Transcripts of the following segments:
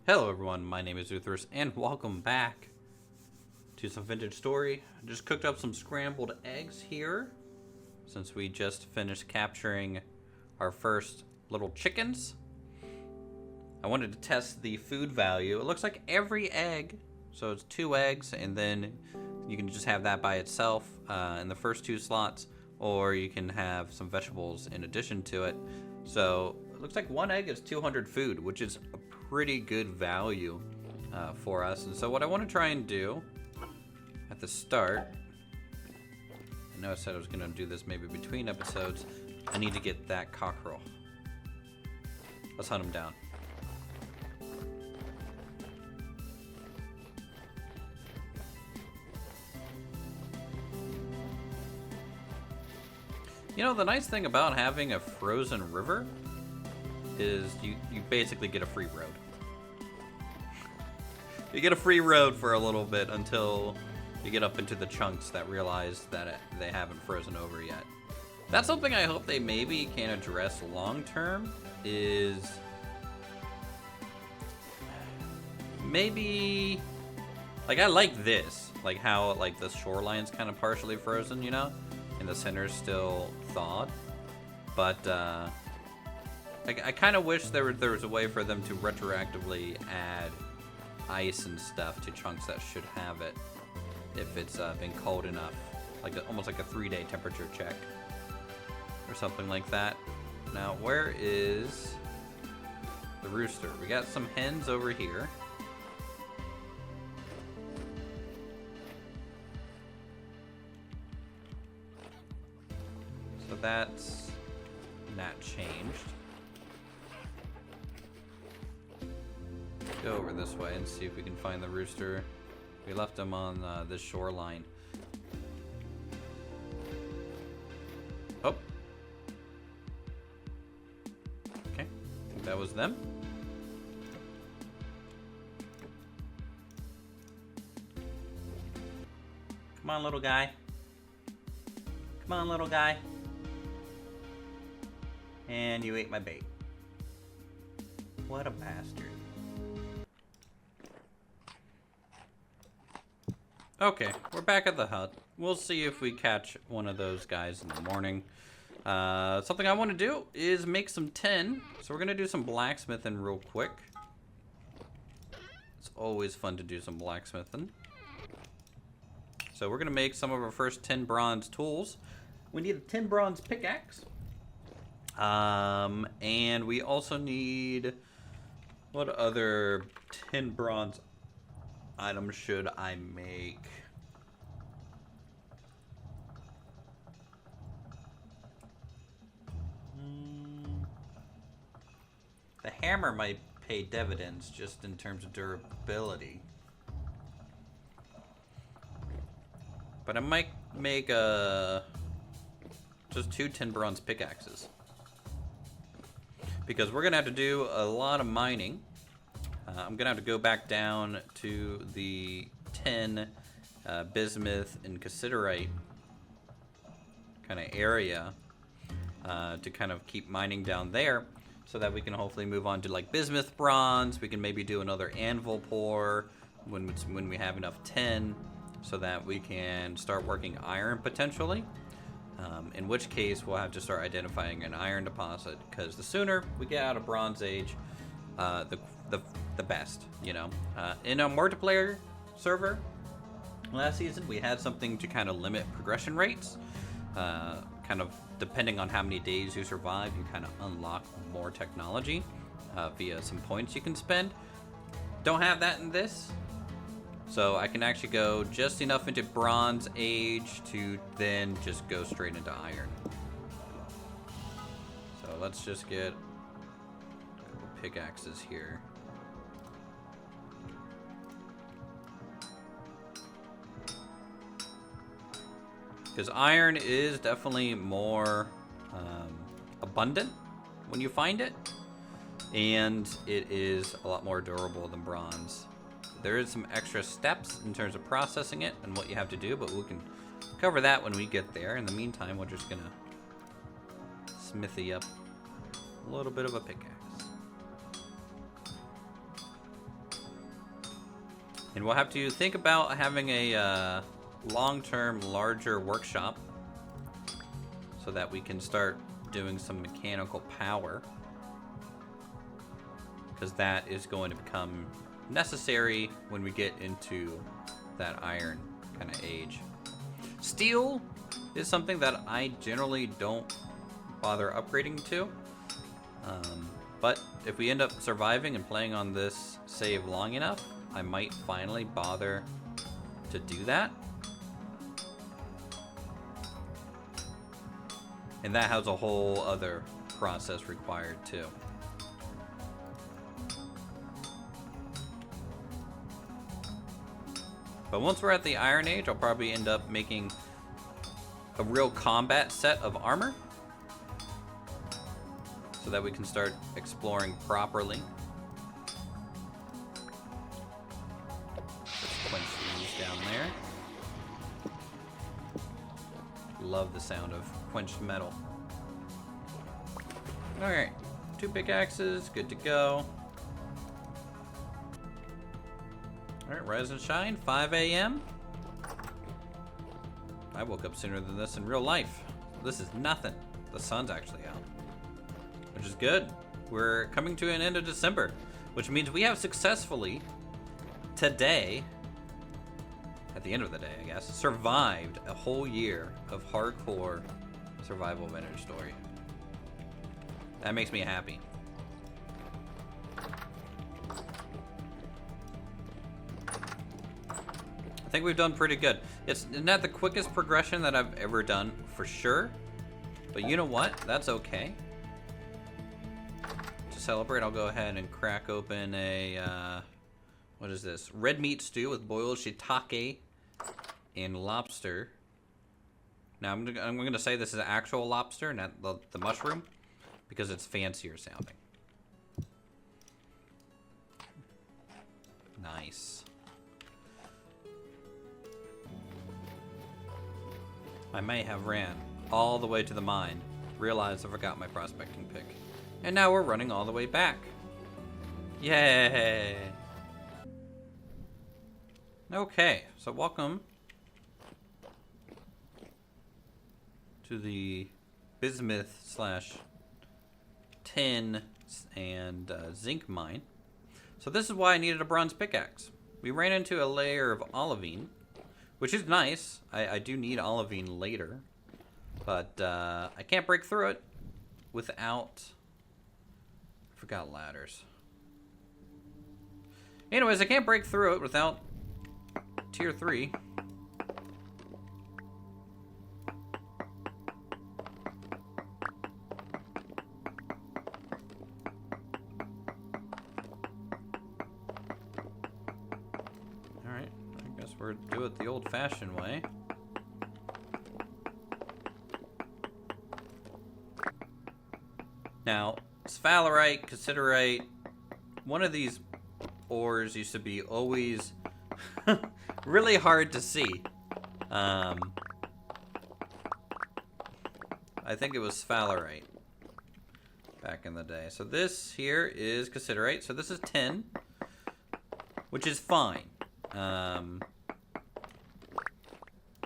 Hello everyone, my name is Uthris, and welcome back to some vintage story. I just cooked up some scrambled eggs here, since we just finished capturing our first little chickens. I wanted to test the food value. It looks like every egg, so it's 2 eggs, and then you can just have that by itself in the first 2 slots, or you can have some vegetables in addition to it. So it looks like 1 egg is 200 food, which is a pretty good value for us. And so what I want to try and do at the start, I know I said I was going to do this maybe between episodes, I need to get that cockerel. Let's hunt him down. You know, the nice thing about having a frozen river is you basically get a free road. You get a free road for a little bit until you get up into the chunks that realize that they haven't frozen over yet. That's something I hope they maybe can address long term, is maybe, like, I like this, like how like the shoreline's kind of partially frozen, you know, and the center's still thawed, but I kind of wish there was a way for them to retroactively add ice and stuff to chunks that should have it if it's been cold enough, like almost like a 3-day temperature check or something like that. Now, where is the rooster? We got some hens over here. So that's not changed. Go over this way and see if we can find the rooster. We left him on this shoreline. Oh. Okay, I think that was them. Come on, little guy. Come on, little guy. And you ate my bait. What a bastard. Okay, we're back at the hut. We'll see if we catch one of those guys in the morning. Something I want to do is make some tin. So we're going to do some blacksmithing real quick. It's always fun to do some blacksmithing. So we're going to make some of our first 10 bronze tools. We need a 10 bronze pickaxe. And we also need... what other 10 bronze items should I make? The hammer might pay dividends just in terms of durability. But I might make just 2 10 bronze pickaxes. Because we're going to have to do a lot of mining. I'm going to have to go back down to the tin, bismuth, and cassiterite kind of area to kind of keep mining down there so that we can hopefully move on to like bismuth bronze. We can maybe do another anvil pour when we have enough tin so that we can start working iron potentially. In which case we'll have to start identifying an iron deposit, because the sooner we get out of Bronze Age, the best, you know. In a multiplayer server last season, we had something to kind of limit progression rates. Kind of depending on how many days you survive, you kind of unlock more technology via some points you can spend. Don't have that in this. So I can actually go just enough into Bronze Age to then just go straight into Iron. So let's just get a couple pickaxes here. Because iron is definitely more abundant when you find it. And it is a lot more durable than bronze. There is some extra steps in terms of processing it and what you have to do, but we can cover that when we get there. In the meantime, we're just gonna smithy up a little bit of a pickaxe. And we'll have to think about having a long-term, larger workshop so that we can start doing some mechanical power, because that is going to become necessary when we get into that iron kind of age. Steel is something that I generally don't bother upgrading to, but if we end up surviving and playing on this save long enough, I might finally bother to do that. And that has a whole other process required too. But once we're at the Iron Age, I'll probably end up making a real combat set of armor so that we can start exploring properly. Let's quench these down there. Love the sound of quenched metal. Alright, 2 pickaxes, good to go. Alright, rise and shine, 5 a.m. I woke up sooner than this in real life. This is nothing. The sun's actually out, which is good. We're coming to an end of December, which means we have successfully, today, at the end of the day, I guess, survived a whole year of hardcore survival vintage story. That makes me happy. I think we've done pretty good. It's not the quickest progression that I've ever done, for sure. But you know what? That's okay. To celebrate, I'll go ahead and crack open a, what is this? Red meat stew with boiled shiitake and lobster. Now, I'm gonna say this is actual lobster, not the mushroom, because it's fancier sounding. Nice. I may have ran all the way to the mine, realized I forgot my prospecting pick, and now we're running all the way back. Yay! Okay, so welcome to the bismuth / tin and zinc mine. So this is why I needed a bronze pickaxe. We ran into a layer of olivine, which is nice. I do need olivine later, but I can't break through it without... I forgot ladders. Anyways, I can't break through it without tier 3. Alright, I guess we're do it the old-fashioned way. Now, sphalerite, cassiterite, one of these ores used to be always really hard to see. I think it was sphalerite back in the day. So this here is cassiterite. So this is tin, which is fine.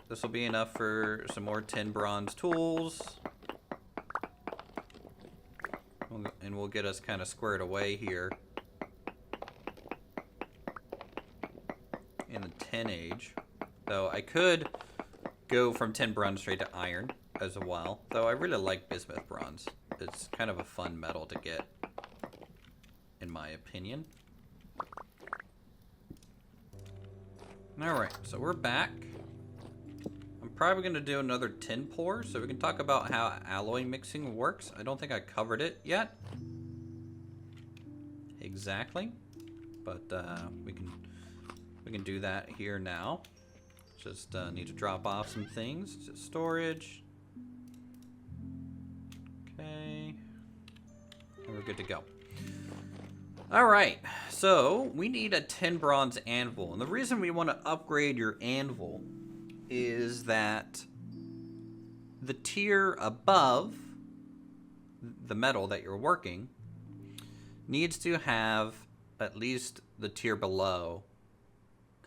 This will be enough for some more tin bronze tools. And we'll get us kind of squared away here in the tin age. Though I could go from tin bronze straight to iron as well. Though I really like bismuth bronze. It's kind of a fun metal to get, in my opinion. Alright, so we're back. I'm probably going to do another tin pour so we can talk about how alloy mixing works. I don't think I covered it yet. Exactly. But we can do that here now. Just need to drop off some things. Just storage. Okay. And we're good to go. Alright, so we need a tin bronze anvil. And the reason we want to upgrade your anvil is that the tier above the metal that you're working needs to have at least the tier below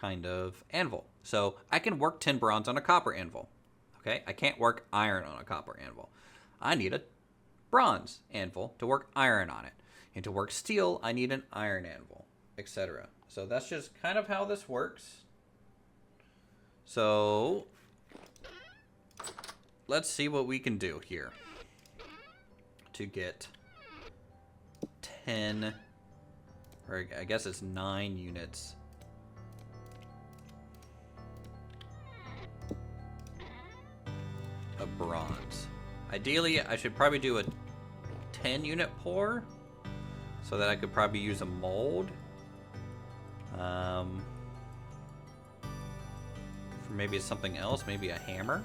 kind of anvil. So I can work 10 bronze on a copper anvil. Okay, I can't work iron on a copper anvil. I need a bronze anvil to work iron on it. And to work steel, I need an iron anvil, etc. So that's just kind of how this works. So let's see what we can do here to get 10, or I guess it's 9 units of bronze. Ideally, I should probably do a 10 unit pour so that I could probably use a mold. For maybe something else, maybe a hammer.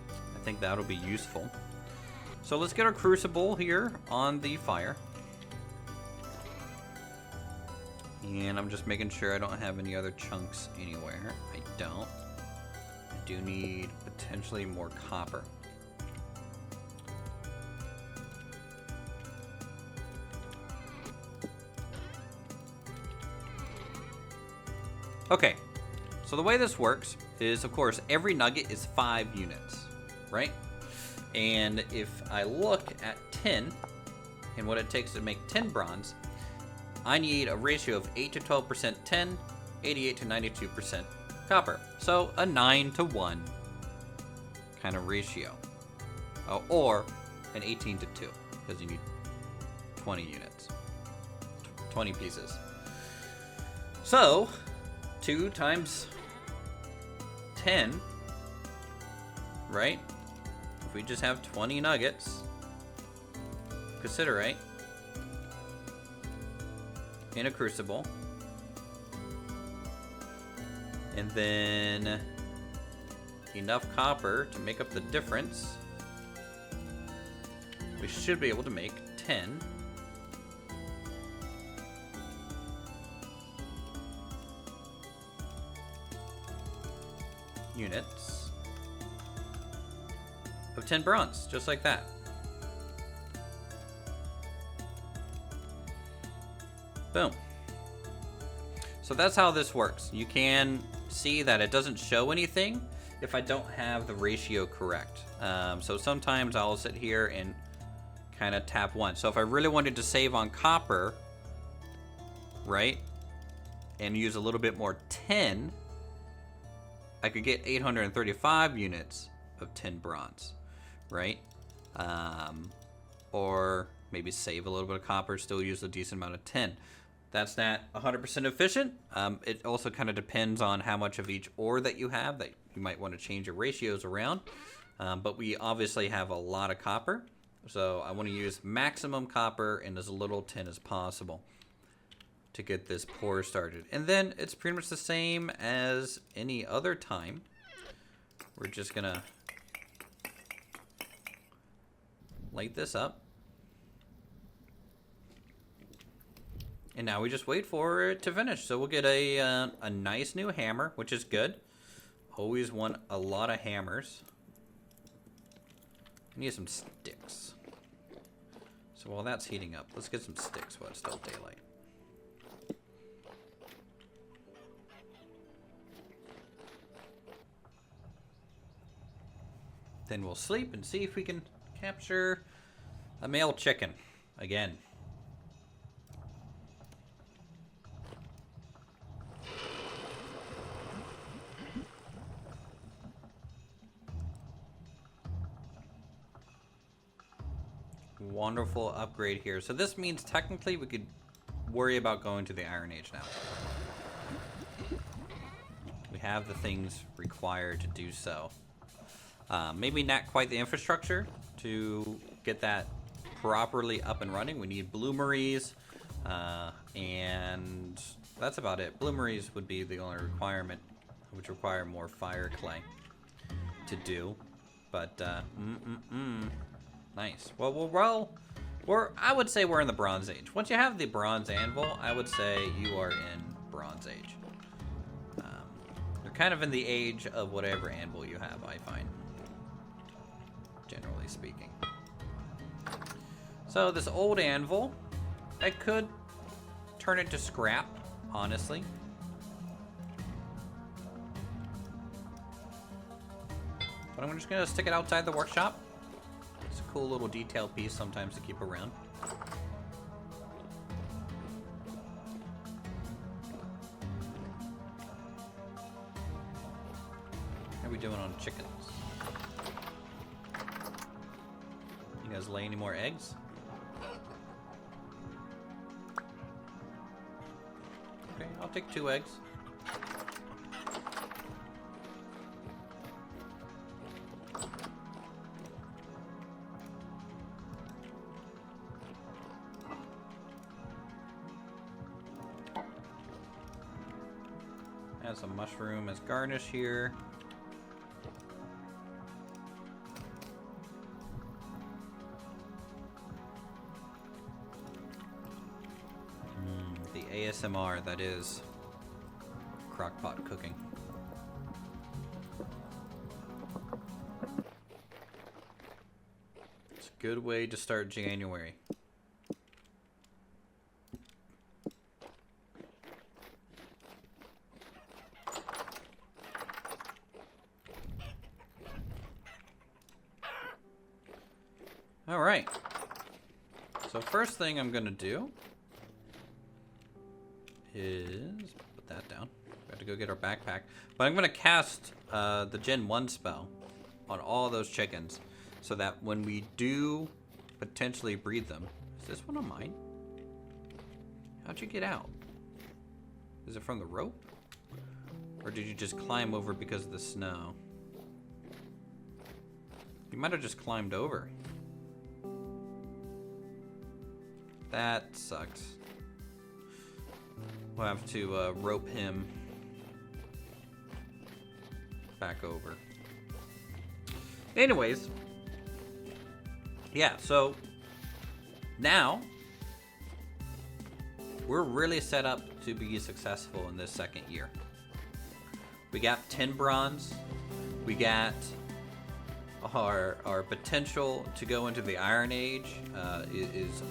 I think that'll be useful. So let's get our crucible here on the fire. And I'm just making sure I don't have any other chunks anywhere. I don't. I do need potentially more copper. Okay, so the way this works is, of course, every nugget is 5 units, right? And if I look at 10 and what it takes to make 10 bronze, I need a ratio of 8 to 12% tin, 88 to 92% copper. So a 9 to 1 kind of ratio. Oh, or an 18 to 2, because you need 20 units, 20 pieces. So 2 times 10, right? If we just have 20 nuggets, cassiterite in a crucible, and then enough copper to make up the difference, we should be able to make 10 units of 10 bronze, just like that. Boom. So that's how this works. You can see that it doesn't show anything if I don't have the ratio correct. So sometimes I'll sit here and kind of tap 1. So if I really wanted to save on copper, right, and use a little bit more tin, I could get 835 units of 10 bronze, right? Or maybe save a little bit of copper, still use a decent amount of tin. That's not 100% efficient. It also kind of depends on how much of each ore that you have, that you might want to change your ratios around. But we obviously have a lot of copper, so I want to use maximum copper and as little tin as possible to get this pour started. And then it's pretty much the same as any other time. We're just gonna light this up. And now we just wait for it to finish. So we'll get a nice new hammer, which is good. Always want a lot of hammers. I need some sticks. So while that's heating up, let's get some sticks while it's still daylight. Then we'll sleep and see if we can capture a male chicken again. Wonderful upgrade here. So this means technically we could worry about going to the Iron Age now. We have the things required to do so. Maybe not quite the infrastructure to get that properly up and running. We need bloomeries, and that's about it. Bloomeries would be the only requirement, which require more fire clay to do. But nice. Well, I would say we're in the Bronze Age. Once you have the Bronze Anvil, I would say you are in Bronze Age. You're kind of in the age of whatever anvil you have, I find, generally speaking. So this old anvil, I could turn it to scrap, honestly. But I'm just gonna stick it outside the workshop. It's a cool little detail piece sometimes to keep around. How are we doing on chickens? You guys lay any more eggs? Okay, I'll take 2 eggs. Add some mushroom as garnish here. The ASMR that is crockpot cooking. It's a good way to start January. All right. So first thing I'm gonna do is put that down. We have to go get our backpack. But I'm gonna cast the Gen 1 spell on all those chickens so that when we do potentially breed them. Is this one of mine? How'd you get out? Is it from the rope? Or did you just climb over because of the snow? You might have just climbed over. That sucks. We'll have to rope him back over. Anyways, yeah, so now we're really set up to be successful in this second year. We got 10 bronze. We got our potential to go into the Iron Age is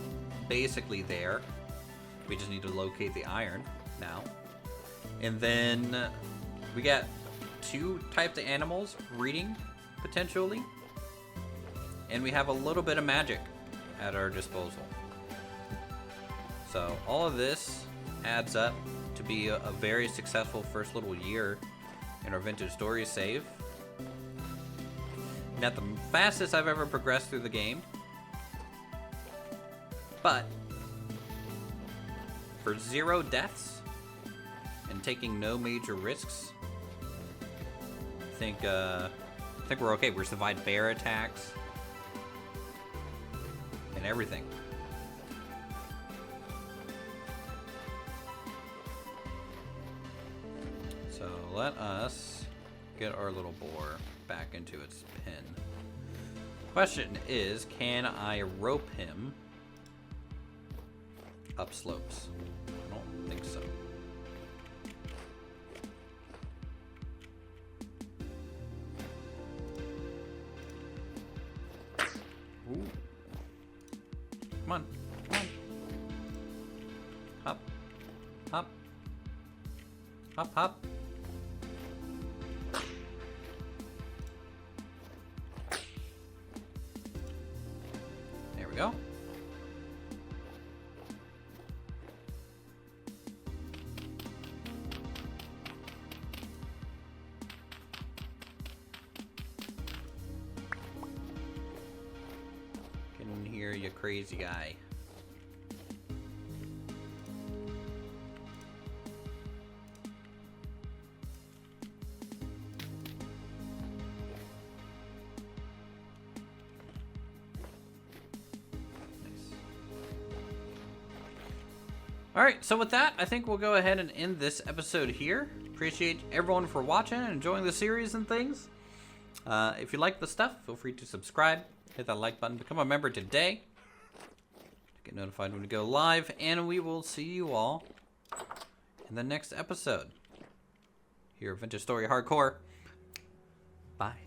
basically there. We just need to locate the iron now. And then we got 2 types of animals breeding potentially. And we have a little bit of magic at our disposal. So all of this adds up to be a very successful first little year in our Vintage Stories save. Not the fastest I've ever progressed through the game, but for 0 deaths and taking no major risks, I think we're okay. We survived bear attacks and everything. So let us get our little boar back into its pen. Question is, can I rope him up slopes? I don't think so. Ooh. Come on. Come on. Hop. Hop. Hop, hop. There we go. Can hear you, crazy guy. Alright, so with that, I think we'll go ahead and end this episode here. Appreciate everyone for watching and enjoying the series and things. If you like the stuff, feel free to subscribe. Hit that like button. Become a member today to get notified when we go live. And we will see you all in the next episode here at Vintage Story Hardcore. Bye.